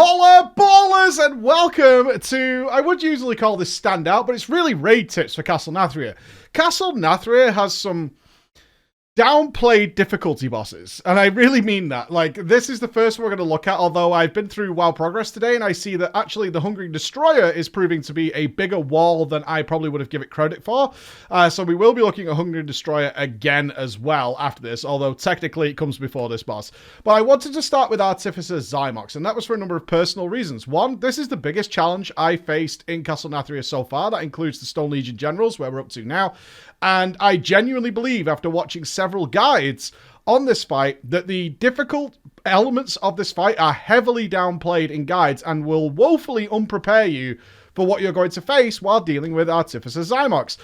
Holla ballers and welcome to, I would usually call this standout, but it's really raid tips for Castle Nathria. Castle Nathria has some downplayed difficulty bosses, and I really mean that. Like, this is the first one we're going to look at, although I've been through WoW Progress today, and I see that actually the Hungering Destroyer is proving to be a bigger wall than I probably would have given it credit for. So we will be looking at Hungering Destroyer again as well after this, although technically it comes before this boss. But I wanted to start with Artificer Xy'mox, and that was for a number of personal reasons. One, this is the biggest challenge I faced in Castle Nathria so far. That includes the Stone Legion Generals, where we're up to now. And I genuinely believe, after watching several guides on this fight, that the difficult elements of this fight are heavily downplayed in guides and will woefully unprepare you for what you're going to face while dealing with Artificer Xy'mox.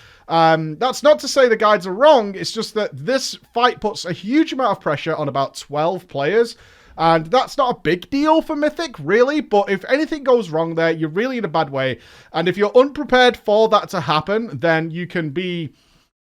That's not to say the guides are wrong, it's just that this fight puts a huge amount of pressure on about 12 players. And that's not a big deal for Mythic, really, but if anything goes wrong there, you're really in a bad way. And if you're unprepared for that to happen, then you can be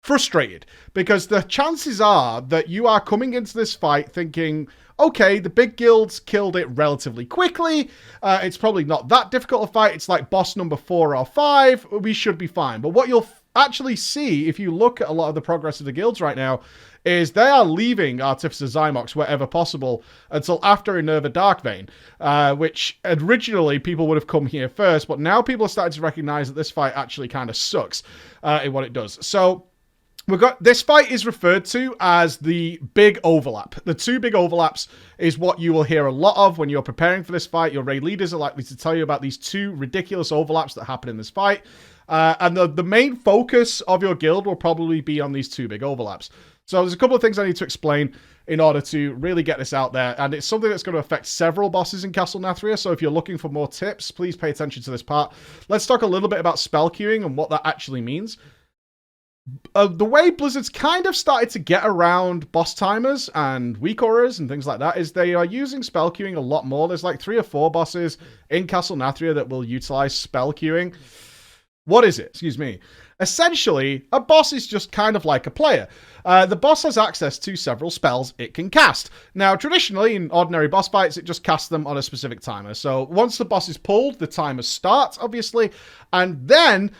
frustrated, because the chances are that you are coming into this fight thinking, okay, the big guilds killed it relatively quickly. It's probably not that difficult a fight. It's like boss number 4 or 5. We should be fine. But what you'll actually see if you look at a lot of the progress of the guilds right now is they are leaving Artificer Xy'mox wherever possible until after Enerva Darkvein, which originally people would have come here first, but now people are starting to recognize that this fight actually kind of sucks in what it does. So this fight is referred to as the big overlap. The two big overlaps is what you will hear a lot of when you're preparing for this fight. Your raid leaders are likely to tell you about these two ridiculous overlaps that happen in this fight. And the main focus of your guild will probably be on these two big overlaps. So there's a couple of things I need to explain in order to really get this out there. And it's something that's going to affect several bosses in Castle Nathria. So if you're looking for more tips, please pay attention to this part. Let's talk a little bit about spell queuing and what that actually means. The way Blizzard's kind of started to get around boss timers and weak auras and things like that is they are using spell queuing a lot more. There's like 3 or 4 bosses in Castle Nathria that will utilize spell queuing. What is it? Excuse me. Essentially, a boss is just kind of like a player. The boss has access to several spells it can cast. Now, traditionally, in ordinary boss fights, it just casts them on a specific timer. So once the boss is pulled, the timer starts, obviously, and then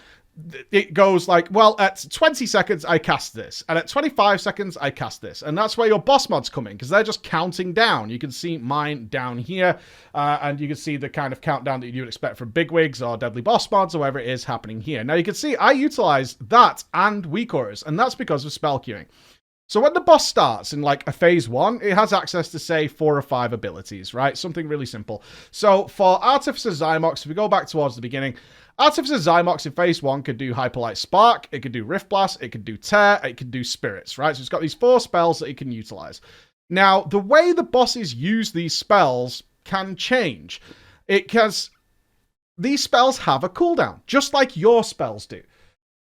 it goes like, well, at 20 seconds, I cast this. And at 25 seconds, I cast this. And that's where your boss mods come in, because they're just counting down. You can see mine down here, and you can see the kind of countdown that you would expect from bigwigs or deadly boss mods or whatever it is happening here. Now, you can see I utilize that and weak auras, and that's because of spell queuing. So when the boss starts in like a phase 1, it has access to, say, 4 or 5 abilities, right? Something really simple. So for Artificer Xy'mox, if we go back towards the beginning, Artificer Xy'mox in phase 1 could do Hyperlight Spark, it could do Rift Blast, it could do Tear, it could do Spirits, right? So it's got these 4 spells that it can utilize. Now, the way the bosses use these spells can change. Because these spells have a cooldown, just like your spells do.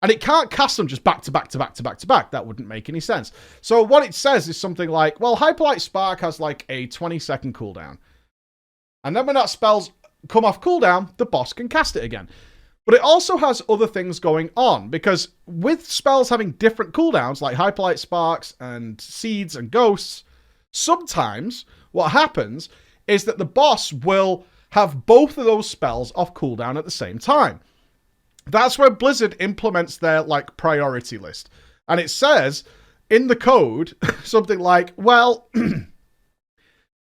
And it can't cast them just back to back to back to back to back. That wouldn't make any sense. So what it says is something like, well, Hyperlight Spark has like a 20-second cooldown. And then when that spell's come off cooldown, the boss can cast it again. But it also has other things going on, because with spells having different cooldowns, like Hyperlight Sparks and Seeds and Ghosts, sometimes what happens is that the boss will have both of those spells off cooldown at the same time. That's where Blizzard implements their, like, priority list. And it says in the code something like, well,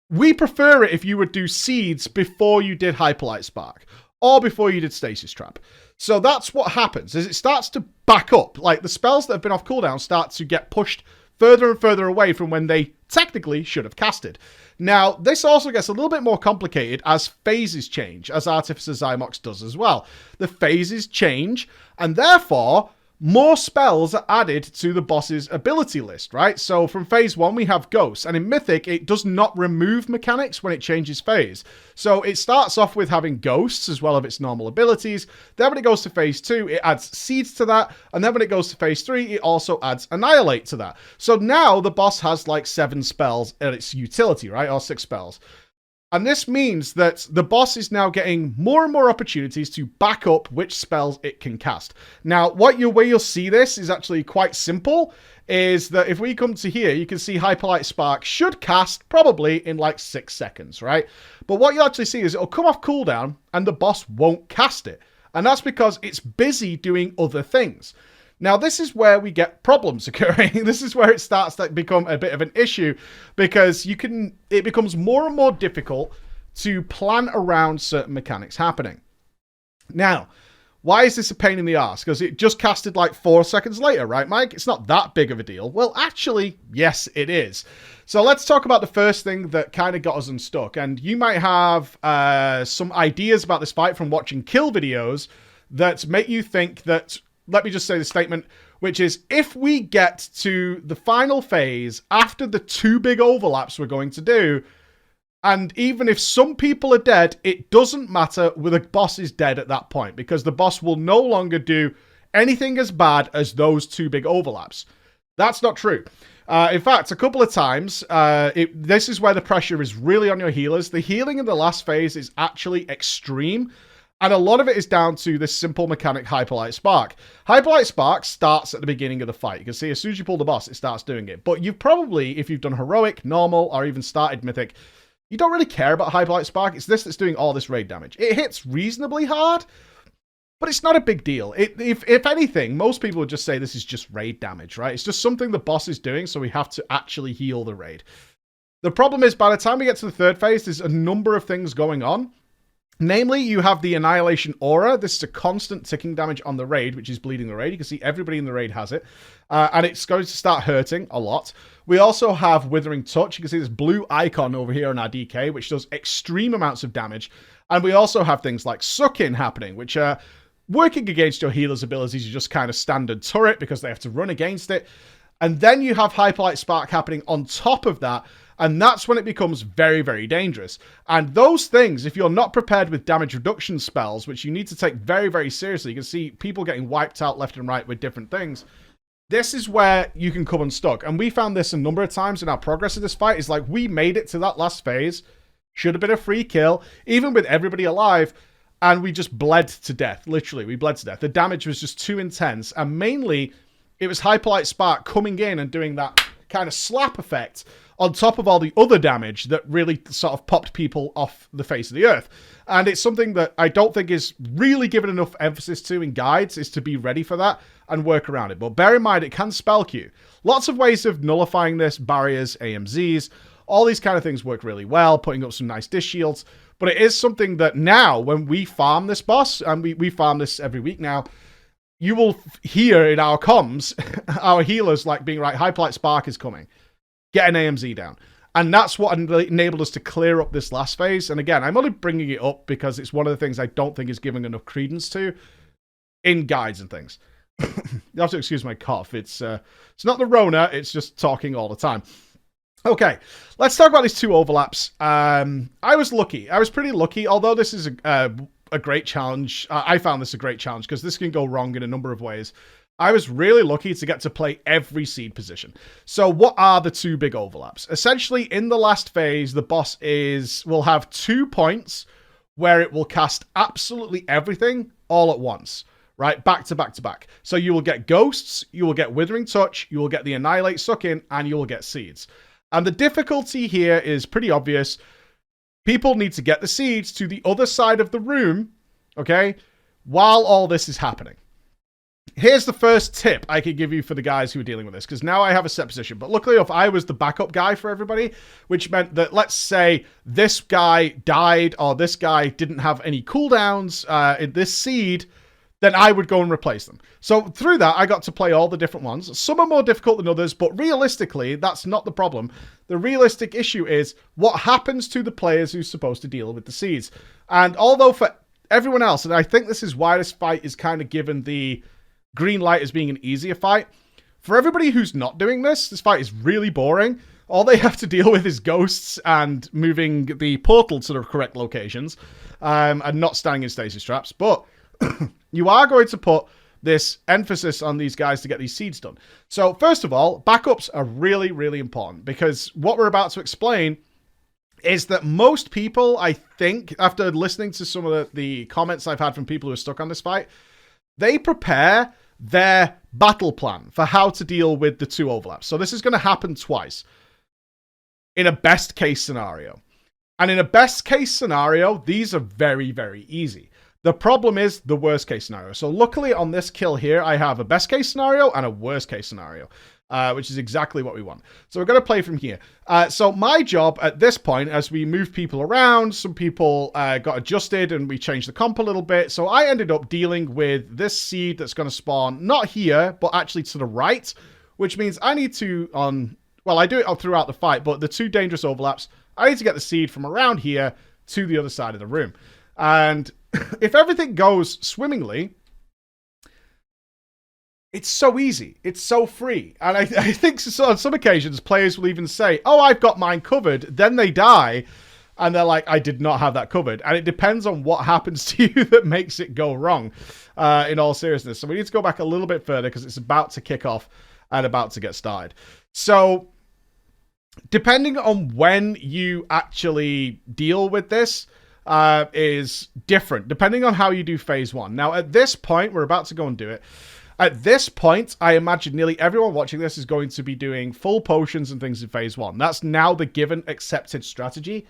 we prefer it if you would do Seeds before you did Hyperlight Spark, or before you did Stasis Trap. So that's what happens, is it starts to back up. Like, the spells that have been off cooldown start to get pushed further and further away from when they technically should have casted. Now, this also gets a little bit more complicated as phases change, as Artificer Xy'mox does as well. The phases change, and therefore, more spells are added to the boss's ability list, right? So from phase 1, we have Ghosts, and in Mythic, it does not remove mechanics when it changes phase. So it starts off with having Ghosts as well as its normal abilities. Then when it goes to phase 2, it adds Seeds to that, and then when it goes to phase 3, it also adds Annihilate to that. So now the boss has like 7 spells at its utility, right? Or 6 spells. And this means that the boss is now getting more and more opportunities to back up which spells it can cast. Now, where you'll see this is actually quite simple, is that if we come to here, you can see Hyperlight Spark should cast probably in like 6 seconds, right? But what you actually see is it'll come off cooldown and the boss won't cast it. And that's because it's busy doing other things. Now, this is where we get problems occurring. This is where it starts to become a bit of an issue, because it becomes more and more difficult to plan around certain mechanics happening. Now, why is this a pain in the ass? Because it just casted like 4 seconds later, right, Mike? It's not that big of a deal. Well, actually, yes, it is. So let's talk about the first thing that kind of got us unstuck. And you might have some ideas about this fight from watching kill videos that make you think that... Let me just say the statement, which is, if we get to the final phase after the 2 big overlaps we're going to do, and even if some people are dead, it doesn't matter whether the boss is dead at that point, because the boss will no longer do anything as bad as those 2 big overlaps. That's not true. In fact, a couple of times, this is where the pressure is really on your healers. The healing in the last phase is actually extreme. And a lot of it is down to this simple mechanic, Hyperlight Spark. Hyperlight Spark starts at the beginning of the fight. You can see as soon as you pull the boss, it starts doing it. But you've probably, if you've done Heroic, Normal, or even started Mythic, you don't really care about Hyperlight Spark. It's this that's doing all this raid damage. It hits reasonably hard, but it's not a big deal. If anything, most people would just say this is just raid damage, right? It's just something the boss is doing, so we have to actually heal the raid. The problem is, by the time we get to the 3rd phase, there's a number of things going on. Namely, you have the Annihilation Aura. This is a constant ticking damage on the raid, which is bleeding the raid. You can see everybody in the raid has it. And it's going to start hurting a lot. We also have Withering Touch. You can see this blue icon over here on our DK, which does extreme amounts of damage. And we also have things like Suck-In happening, which are working against your healer's abilities. You just kind of standard turret because they have to run against it. And then you have Hyperlight Spark happening on top of that. And that's when it becomes very, very dangerous. And those things, if you're not prepared with damage reduction spells, which you need to take very, very seriously, you can see people getting wiped out left and right with different things. This is where you can come unstuck. And we found this a number of times in our progress of this fight. Is like, we made it to that last phase. Should have been a free kill, even with everybody alive. And we just bled to death. Literally, we bled to death. The damage was just too intense. And mainly, it was Hyperlight Spark coming in and doing that kind of slap effect on top of all the other damage that really sort of popped people off the face of the earth. And it's something that I don't think is really given enough emphasis to in guides, is to be ready for that and work around it. But bear in mind, it can spell queue. Lots of ways of nullifying this, barriers, AMZs, all these kind of things work really well, putting up some nice dish shields. But it is something that now, when we farm this boss, and we farm this every week now, you will hear in our comms, our healers like being right, Hyperlight Spark is coming. Get an AMZ down. And that's what enabled us to clear up this last phase. And again, I'm only bringing it up because it's one of the things I don't think is giving enough credence to in guides and things. You have to excuse my cough. It's not the Rona, it's just talking all the time. Okay, let's talk about these 2 overlaps. I was lucky. I was pretty lucky, although this is a great challenge. I found this a great challenge because this can go wrong in a number of ways. I was really lucky to get to play every seed position. So what are the 2 big overlaps? Essentially, in the last phase, the boss will have 2 points where it will cast absolutely everything all at once, right? Back to back to back. So you will get Ghosts, you will get Withering Touch, you will get the Annihilate Suck-In, and you will get Seeds. And the difficulty here is pretty obvious. People need to get the seeds to the other side of the room, okay, while all this is happening. Here's the first tip I could give you for the guys who are dealing with this, because now I have a set position. But luckily enough, I was the backup guy for everybody, which meant that, let's say, this guy died or this guy didn't have any cooldowns in this seed, then I would go and replace them. So through that, I got to play all the different ones. Some are more difficult than others, but realistically, that's not the problem. The realistic issue is what happens to the players who's supposed to deal with the seeds. And although for everyone else, and I think this is why this fight is kind of given the green light as being an easier fight. For everybody who's not doing this, this fight is really boring. All they have to deal with is ghosts and moving the portal to the correct locations, and not standing in stasis traps. But you are going to put this emphasis on these guys to get these seeds done. So first of all, backups are really, really important, because what we're about to explain is that most people, I think, after listening to some of the comments I've had from people who are stuck on this fight, they prepare their battle plan for how to deal with the 2 overlaps. So this is going to happen twice in a best case scenario. And in a best case scenario, these are very, very easy. The problem is the worst case scenario. So luckily on this kill here, I have a best case scenario and a worst case scenario, which is exactly what we want. So we're going to play from here. So my job at this point, as we move people around, some people got adjusted and we changed the comp a little bit. So I ended up dealing with this seed that's going to spawn not here, but actually to the right, which means I need to, well, I do it throughout the fight, but the 2 dangerous overlaps, I need to get the seed from around here to the other side of the room. And if everything goes swimmingly, it's so easy. It's so free. And I think on some occasions, players will even say, oh, I've got mine covered. Then they die. And they're like, I did not have that covered. And it depends on what happens to you that makes it go wrong, in all seriousness. So we need to go back a little bit further because it's about to kick off and about to get started. So depending on when you actually deal with this, is different depending on how you do phase 1. Now, at this point, we're about to go and do it. At this point, I imagine nearly everyone watching this is going to be doing full potions and things in phase 1. That's now the given accepted strategy.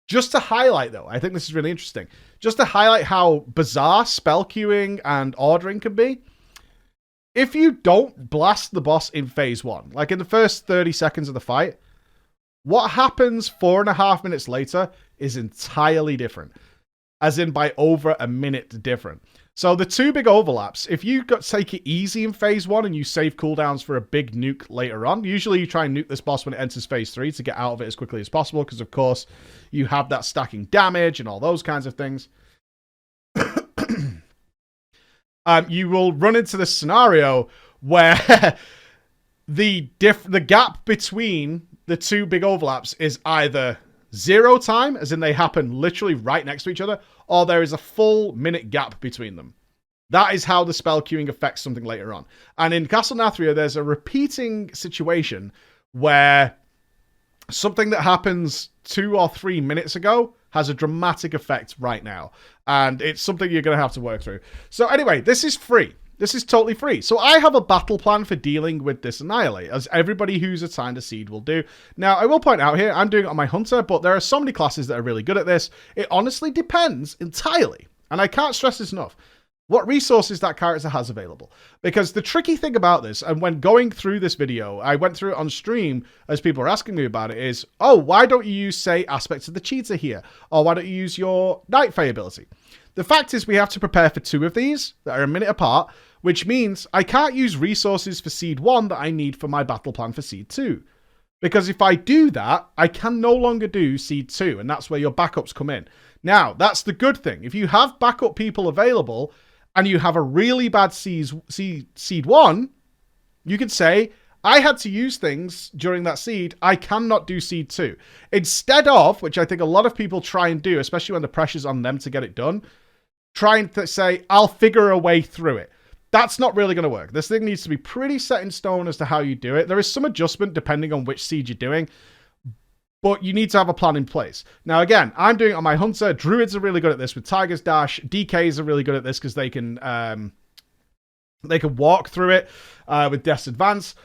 Just to highlight, though, I think this is really interesting. Just to highlight how bizarre spell queuing and ordering can be. If you don't blast the boss in phase 1, like in the first 30 seconds of the fight, what happens 4.5 minutes later is entirely different. As in by over a minute different. So the 2 big overlaps, if you take it easy in phase 1 and you save cooldowns for a big nuke later on, usually you try and nuke this boss when it enters phase 3 to get out of it as quickly as possible, because of course you have that stacking damage and all those kinds of things. You will run into this scenario where the gap between the 2 big overlaps is either 0 time, as in they happen literally right next to each other, or there is a full minute gap between them. That is how the spell queuing affects something later on. And in Castle Nathria, there's a repeating situation where something that happens 2 or 3 minutes ago has a dramatic effect right now. And it's something you're going to have to work through. So anyway, this is free. This is totally free. So I have a battle plan for dealing with this Annihilate, as everybody who's assigned a seed will do. Now, I will point out here, I'm doing it on my Hunter, but there are so many classes that are really good at this. It honestly depends entirely, and I can't stress this enough, what resources that character has available. Because the tricky thing about this, and when going through this video, I went through it on stream as people are asking me about it, is, oh, why don't you use, say, Aspects of the Cheetah here? Or why don't you use your Night Fae ability? The fact is we have to prepare for 2 of these that are a minute apart, which means I can't use resources for Seed 1 that I need for my battle plan for Seed 2. Because if I do that, I can no longer do Seed 2, and that's where your backups come in. Now, that's the good thing. If you have backup people available, and you have a really bad Seed 1, you could say, I had to use things during that seed, I cannot do Seed 2. Instead of, which I think a lot of people try and do, especially when the pressure's on them to get it done, trying to say, I'll figure a way through it. That's not really going to work. This thing needs to be pretty set in stone as to how you do it. There is some adjustment depending on which seed you're doing, but you need to have a plan in place. Now, again, I'm doing it on my Hunter. Druids are really good at this with Tiger's Dash. DKs are really good at this because they can walk through it with Death's Advance.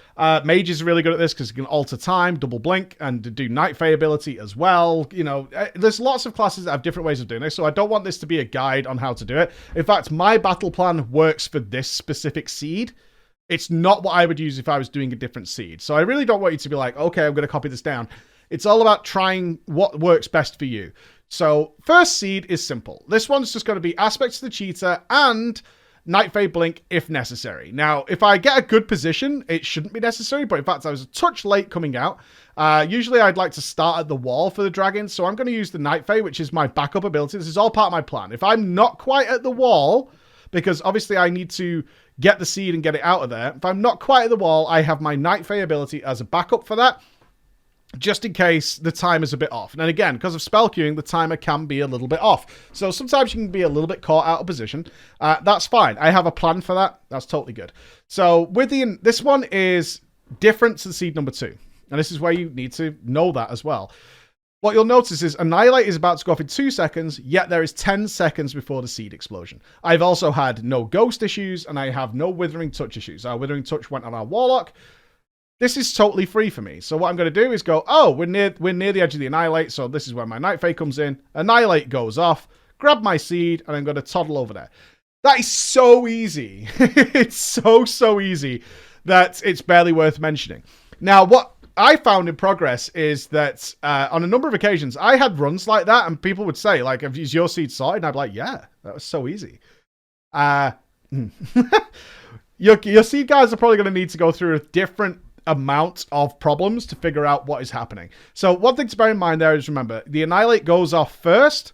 Mages are really good at this because you can alter time, double blink, and do Night Fae ability as well. You know, there's lots of classes that have different ways of doing this, so I don't want this to be a guide on how to do it. In fact, my battle plan works for this specific seed. It's not what I would use if I was doing a different seed. So I really don't want you to be like, okay, I'm going to copy this down. It's all about trying what works best for you. So first seed is simple. This one's just going to be Aspects of the Cheetah and Night Fae Blink if necessary. Now, if I get a good position, it shouldn't be necessary, but in fact, I was a touch late coming out. Usually, I'd like to start at the wall for the dragon, so I'm going to use the Night Fae, which is my backup ability. This is all part of my plan. If I'm not quite at the wall, because obviously I need to get the seed and get it out of there, if I'm not quite at the wall, I have my Night Fae ability as a backup for that, just in case the time is a bit off. And then again, because of spell queuing, the timer can be a little bit off. So sometimes you can be a little bit caught out of position. That's fine. I have a plan for that. That's totally good. So with this one is different to seed number 2. And this is where you need to know that as well. what you'll notice is Annihilate is about to go off in 2 seconds, yet there is 10 seconds before the seed explosion. I've also had no ghost issues, and I have no Withering Touch issues. Our Withering Touch went on our Warlock. This is totally free for me. So what I'm going to do is go, oh, we're near the edge of the Annihilate, so this is where my Night Fae comes in. Annihilate goes off, grab my seed, and I'm going to toddle over there. That is so easy. It's so easy that it's barely worth mentioning. Now, what I found in progress is that on a number of occasions, I had runs like that, and people would say, like, is your seed sorted? And I'd be like, yeah, that was so easy. Your seed guys are probably going to need to go through a different amount of problems to figure out what is happening. So one thing to bear in mind there is, remember, the Annihilate goes off first,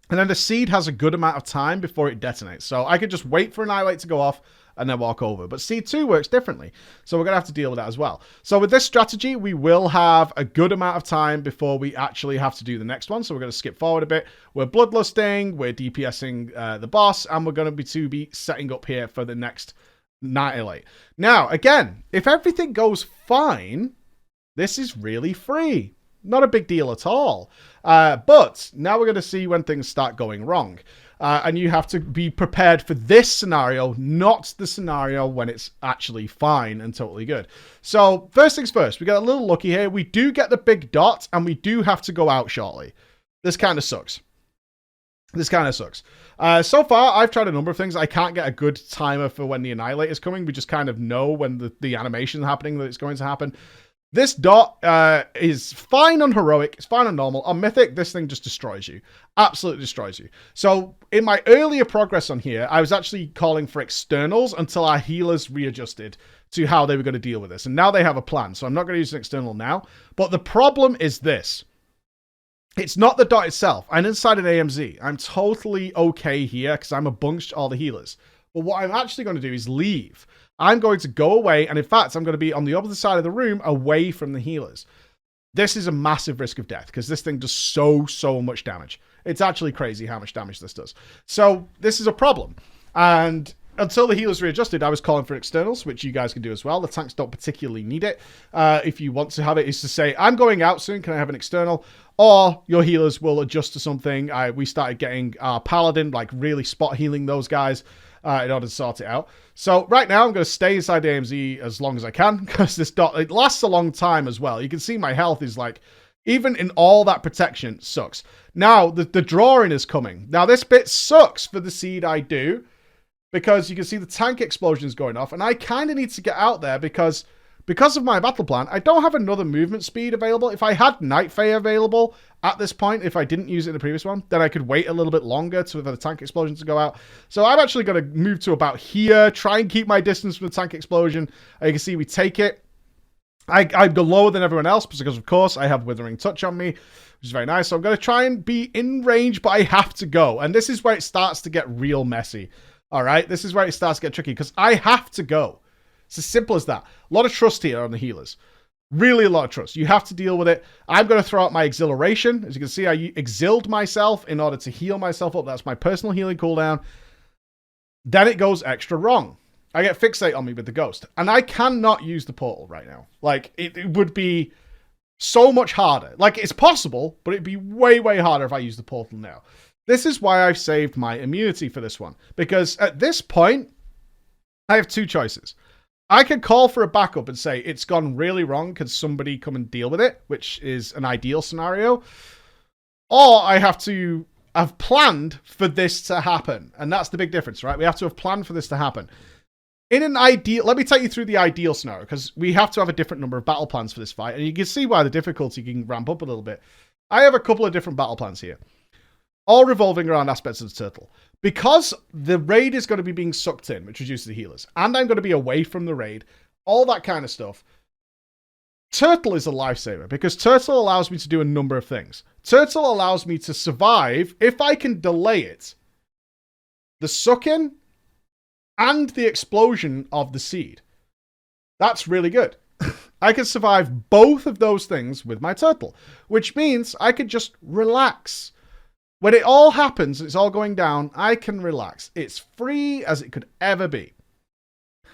and then the seed has a good amount of time before it detonates. So I could just wait for Annihilate to go off and then walk over. But seed 2 works differently. So we're going to have to deal with that as well. So with this strategy, we will have a good amount of time before we actually have to do the next one. So we're going to skip forward a bit. We're bloodlusting, we're DPSing the boss, and we're going to be setting up here for the next Annihilate. Now, again, if everything goes fine, this is really free. Not a big deal at all. But now we're going to see when things start going wrong. And you have to be prepared for this scenario, not the scenario when it's actually fine and totally good. So, first things first, we get a little lucky here. We do get the big dot, and we do have to go out shortly. This kind of sucks. So far, I've tried a number of things. I can't get a good timer for when the Annihilate is coming. We just kind of know when the animation is happening that it's going to happen. This dot is fine on Heroic. It's fine on Normal. On Mythic, this thing just destroys you. Absolutely destroys you. So in my earlier progress on here, I was actually calling for externals until our healers readjusted to how they were going to deal with this. And now they have a plan. So I'm not going to use an external now. But the problem is this. It's not the dot itself. I'm inside an AMZ. I'm totally okay here because I'm amongst all the healers. But what I'm actually going to do is leave. I'm going to go away, and in fact, I'm going to be on the opposite side of the room, away from the healers. This is a massive risk of death, because this thing does so much damage. It's actually crazy how much damage this does. So, this is a problem. And until the healers readjusted, I was calling for externals, which you guys can do as well. The tanks don't particularly need it. If you want to have it, is to say, I'm going out soon, can I have an external? Or your healers will adjust to something. We started getting our Paladin, like really spot healing those guys in order to sort it out. So right now I'm going to stay inside the AMZ as long as I can, because this dot, it lasts a long time as well. You can see my health is like, even in all that protection, sucks. Now, the drawing is coming. Now, this bit sucks for the seed I do, because you can see the tank explosions going off, and I kind of need to get out there because of my battle plan, I don't have another movement speed available. If I had Night Fae available at this point, if I didn't use it in the previous one, then I could wait a little bit longer for the tank explosion to go out. So I'm actually going to move to about here, try and keep my distance from the tank explosion. You can see we take it. I go lower than everyone else because, of course, I have Withering Touch on me, which is very nice. So I'm going to try and be in range, but I have to go. And this is where it starts to get real messy. All right? This is where it starts to get tricky because I have to go. It's as simple as that. A lot of trust here on the healers. Really a lot of trust. You have to deal with it. I'm going to throw out my Exhilaration. As you can see, I exiled myself in order to heal myself up. That's my personal healing cooldown. Then it goes extra wrong. I get Fixate on me with the Ghost. And I cannot use the portal right now. Like, it would be so much harder. Like, it's possible, but it'd be way harder if I use the portal now. This is why I've saved my immunity for this one. Because at this point, I have two choices. I could call for a backup and say, it's gone really wrong. Could somebody come and deal with it? Which is an ideal scenario. Or I have to have planned for this to happen. And that's the big difference, right? We have to have planned for this to happen. In an ideal, let me take you through the ideal scenario, because we have to have a different number of battle plans for this fight. And you can see why the difficulty can ramp up a little bit. I have a couple of different battle plans here, all revolving around aspects of the turtle. Because the raid is going to be being sucked in, which reduces the healers, and I'm going to be away from the raid, all that kind of stuff, Turtle is a lifesaver, because Turtle allows me to do a number of things. Turtle allows me to survive, if I can delay it, the suck-in and the explosion of the seed. That's really good. I can survive both of those things with my Turtle, which means I could just relax. When it all happens, it's all going down, I can relax. It's free as it could ever be.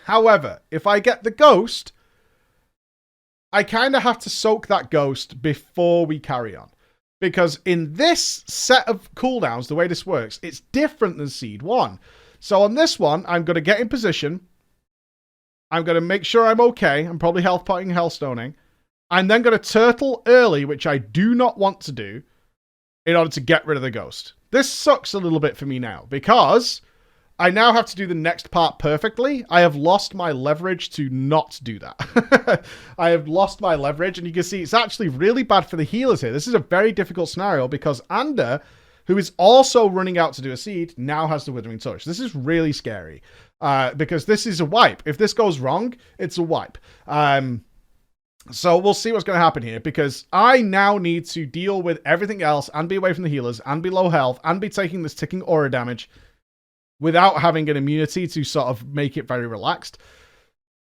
However, if I get the Ghost, I kind of have to soak that Ghost before we carry on. Because in this set of cooldowns, the way this works, it's different than Seed 1. So on this one, I'm going to get in position. I'm going to make sure I'm okay. I'm probably health potting, hellstoning. I'm then going to turtle early, which I do not want to do, in order to get rid of the ghost. This sucks a little bit for me now, because I now have to do the next part perfectly. I have lost my leverage to not do that. I have lost my leverage, and you can see it's actually really bad for the healers here. This is a very difficult scenario because Ander, who is also running out to do a seed, now has the Withering Touch. This is really scary because this is a wipe. If this goes wrong, it's a wipe. So we'll see what's going to happen here, because I now need to deal with everything else and be away from the healers and be low health and be taking this ticking aura damage without having an immunity to sort of make it very relaxed.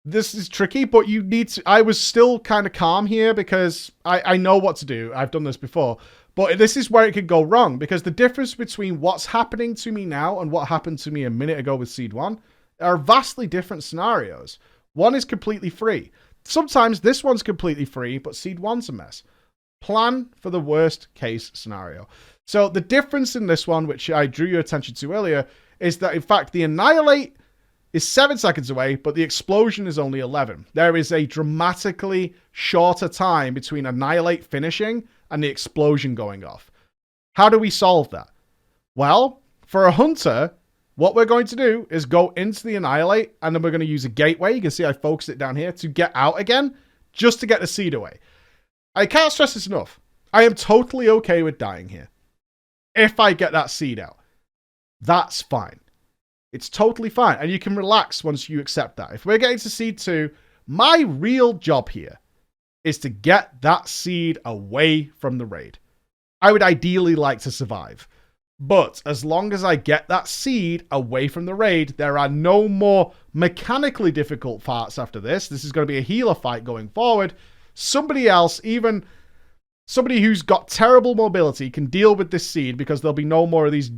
This is tricky, but you need to... I was still kind of calm here because I know what to do. I've done this before. But this is where it could go wrong, because the difference between what's happening to me now and what happened to me a minute ago with Seed 1 are vastly different scenarios. One is completely free. Sometimes this one's completely free, but Seed 1's a mess. Plan for the worst case scenario. So the difference in this one, which I drew your attention to earlier, is that in fact the Annihilate is 7 seconds away, but the explosion is only 11. There is a dramatically shorter time between Annihilate finishing and the explosion going off. How do we solve that? Well, for a hunter, what we're going to do is go into the Annihilate, and then we're going to use a gateway. You can see I focused it down here to get out again, just to get the seed away. I can't stress this enough. I am totally okay with dying here. If I get that seed out, that's fine. It's totally fine. And you can relax once you accept that. If we're getting to seed 2, my real job here is to get that seed away from the raid. I would ideally like to survive. But as long as I get that seed away from the raid, there are no more mechanically difficult parts after this. This is going to be a healer fight going forward. Somebody else, even somebody who's got terrible mobility, can deal with this seed because there'll be no more of these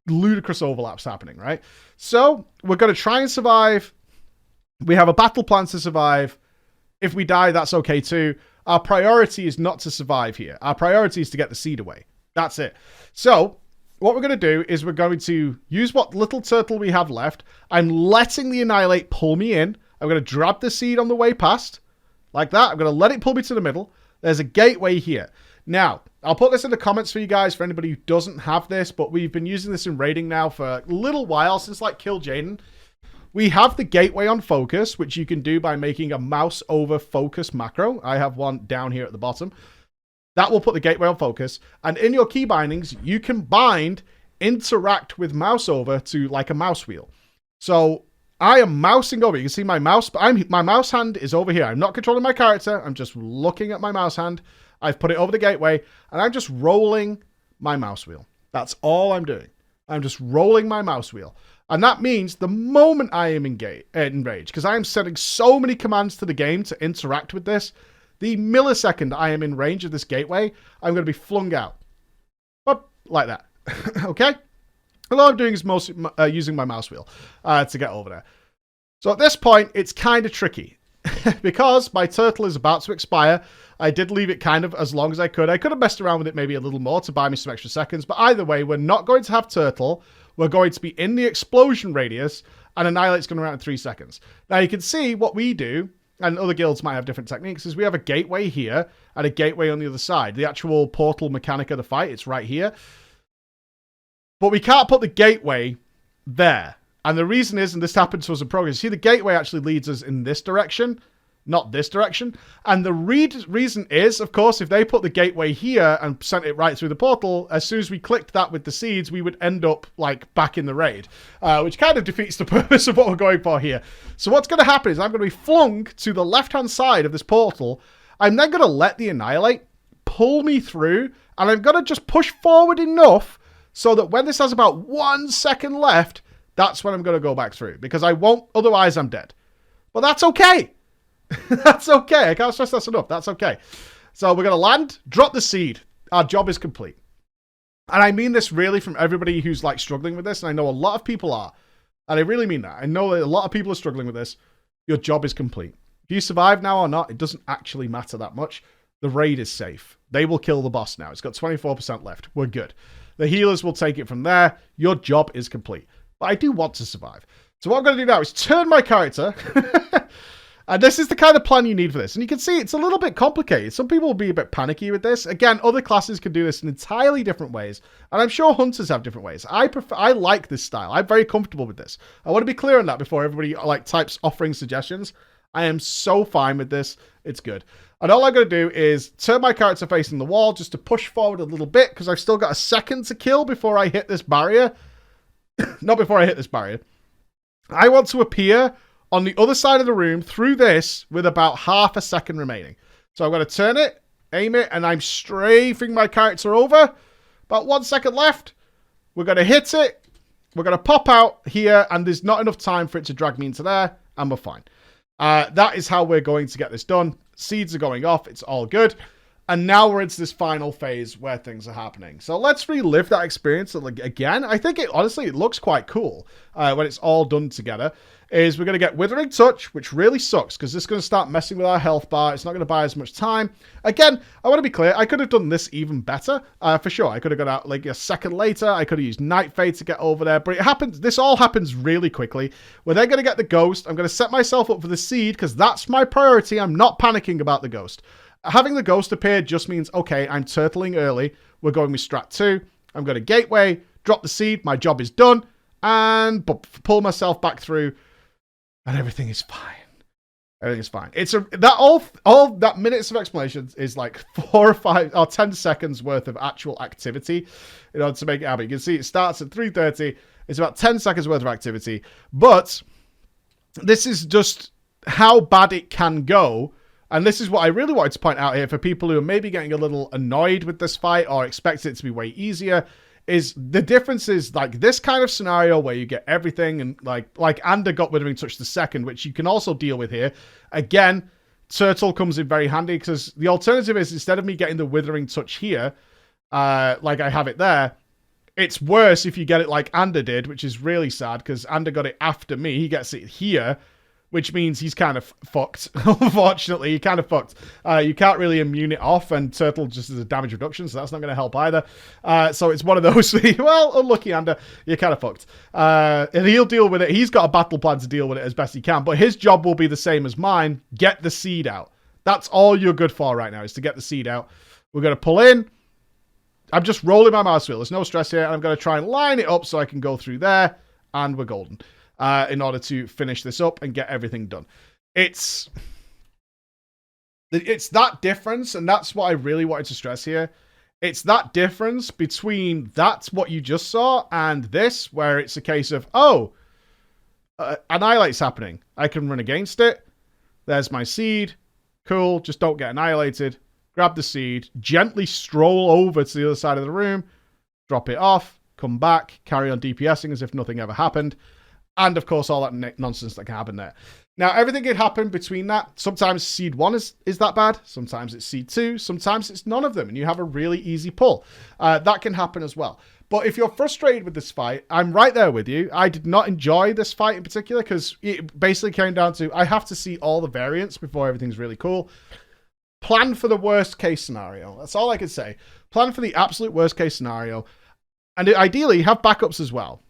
ludicrous overlaps happening, right? So we're going to try and survive. We have a battle plan to survive. If we die, that's okay too. Our priority is not to survive here. Our priority is to get the seed away. That's it. So what we're going to do is we're going to use what little turtle we have left. I'm letting the Annihilate pull me in. I'm going to grab the seed on the way past, like that. I'm going to let it pull me to the middle. There's a gateway here. Now, I'll put this in the comments for you guys, for anybody who doesn't have this, but we've been using this in raiding now for a little while, since like Kill Jaden. We have the gateway on focus, which you can do by making a mouse over focus macro. I have one down here at the bottom. That will put the gateway on focus. And in your key bindings, you can bind interact with mouse over to like a mouse wheel. So I am mousing over. You can see my mouse, but my mouse hand is over here. I'm not controlling my character. I'm just looking at my mouse hand. I've put it over the gateway, and I'm just rolling my mouse wheel. That's all I'm doing. I'm just rolling my mouse wheel. And that means the moment I am enraged, because I am sending so many commands to the game to interact with this, the millisecond I am in range of this gateway, I'm going to be flung out. Up, like that. Okay? And all I'm doing is mostly using my mouse wheel to get over there. So at this point, it's kind of tricky. Because my turtle is about to expire, I did leave it kind of as long as I could. I could have messed around with it maybe a little more to buy me some extra seconds. But either way, we're not going to have turtle. We're going to be in the explosion radius, and Annihilate's going to run out in 3 seconds. Now you can see what we do, and other guilds might have different techniques, is we have a gateway here and a gateway on the other side. The actual portal mechanic of the fight, it's right here. But we can't put the gateway there. And the reason is, and this happened to us in progress, see the gateway actually leads us in this direction, not this direction. And the reason is, of course, if they put the gateway here and sent it right through the portal, as soon as we clicked that with the seeds, we would end up like back in the raid, which kind of defeats the purpose of what we're going for here. So what's going to happen is I'm going to be flung to the left-hand side of this portal. I'm then going to let the Annihilate pull me through, and I'm going to just push forward enough so that when this has about 1 second left, that's when I'm going to go back through, because I won't, otherwise I'm dead. But that's okay. That's okay. I can't stress that enough. That's okay. So we're going to land, drop the seed. Our job is complete. And I mean this really from everybody who's like struggling with this. And I know a lot of people are. And I really mean that. I know that a lot of people are struggling with this. Your job is complete. If you survive now or not, it doesn't actually matter that much. The raid is safe. They will kill the boss now. It's got 24% left. We're good. The healers will take it from there. Your job is complete. But I do want to survive. So what I'm going to do now is turn my character. And this is the kind of plan you need for this. And you can see it's a little bit complicated. Some people will be a bit panicky with this. Again, other classes can do this in entirely different ways. And I'm sure hunters have different ways. I like this style. I'm very comfortable with this. I want to be clear on that before everybody types offering suggestions. I am so fine with this. It's good. And all I'm going to do is turn my character facing the wall just to push forward a little bit because I've still got a second to kill before I hit this barrier. Not before I hit this barrier. I want to appear on the other side of the room through this with about half a second remaining. So I'm going to turn it, aim it, and I'm strafing my character over. About 1 second left. We're going to hit it. We're going to pop out here, and there's not enough time for it to drag me into there, and we're fine. That is how we're going to get this done. Seeds are going off. It's all good. And now we're into this final phase where things are happening. So let's relive that experience again. I think honestly, it looks quite cool when it's all done together. Is we're going to get Withering Touch, which really sucks because this is going to start messing with our health bar. It's not going to buy as much time. Again, I want to be clear. I could have done this even better, for sure. I could have got out like a second later. I could have used Night Fade to get over there. But it happens. This all happens really quickly. We're then going to get the Ghost. I'm going to set myself up for the Seed because that's my priority. I'm not panicking about the Ghost. Having the Ghost appear just means, okay, I'm turtling early. We're going with Strat 2. I'm going to Gateway, drop the Seed. My job is done. And pull myself back through. And everything is fine. Everything is fine. It's all that minutes of explanation is like 4 or 5 or 10 seconds worth of actual activity in order to make it happen. You can see it starts at 3:30. It's about 10 seconds worth of activity. But this is just how bad it can go. And this is what I really wanted to point out here for people who are maybe getting a little annoyed with this fight or expect it to be way easier. Is the difference is like this kind of scenario where you get everything and like Ander got Withering Touch the second, which you can also deal with here. Again, Turtle comes in very handy because the alternative is instead of me getting the Withering Touch here, like I have it there, it's worse if you get it like Ander did, which is really sad because Ander got it after me. He gets it here, which means he's kind of fucked. Unfortunately, you're kind of fucked. You can't really immune it off, and Turtle just is a damage reduction, so that's not going to help either. So it's one of those, well, unlucky, Ander, you're kind of fucked. And he'll deal with it. He's got a battle plan to deal with it as best he can, but his job will be the same as mine. Get the Seed out. That's all you're good for right now, is to get the Seed out. We're going to pull in. I'm just rolling my mouse wheel. There's no stress here. I'm going to try and line it up so I can go through there, and we're golden. In order to finish this up and get everything done. It's that difference, and that's what I really wanted to stress here. It's that difference between that's what you just saw and this, where it's a case of, Annihilate's happening. I can run against it. There's my Seed. Cool, just don't get annihilated. Grab the Seed, gently stroll over to the other side of the room, drop it off, come back, carry on DPSing as if nothing ever happened. And, of course, all that nonsense that can happen there. Now, everything can happen between that. Sometimes Seed 1 is that bad. Sometimes it's Seed 2. Sometimes it's none of them. And you have a really easy pull. That can happen as well. But if you're frustrated with this fight, I'm right there with you. I did not enjoy this fight in particular because it basically came down to I have to see all the variants before everything's really cool. Plan for the worst case scenario. That's all I can say. Plan for the absolute worst case scenario. And ideally, have backups as well.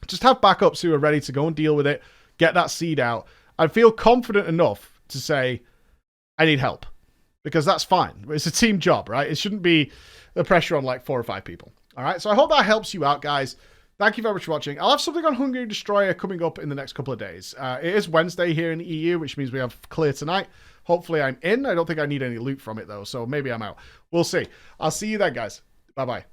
Just have backups who are ready to go and deal with it, get that Seed out. I feel confident enough to say, I need help. Because that's fine. It's a team job, right? It shouldn't be the pressure on like 4 or 5 people. All right, so I hope that helps you out, guys. Thank you very much for watching. I'll have something on Hungry Destroyer coming up in the next couple of days. It is Wednesday here in the EU, which means we have clear tonight. Hopefully I'm in. I don't think I need any loot from it, though, so maybe I'm out. We'll see. I'll see you then, guys. Bye-bye.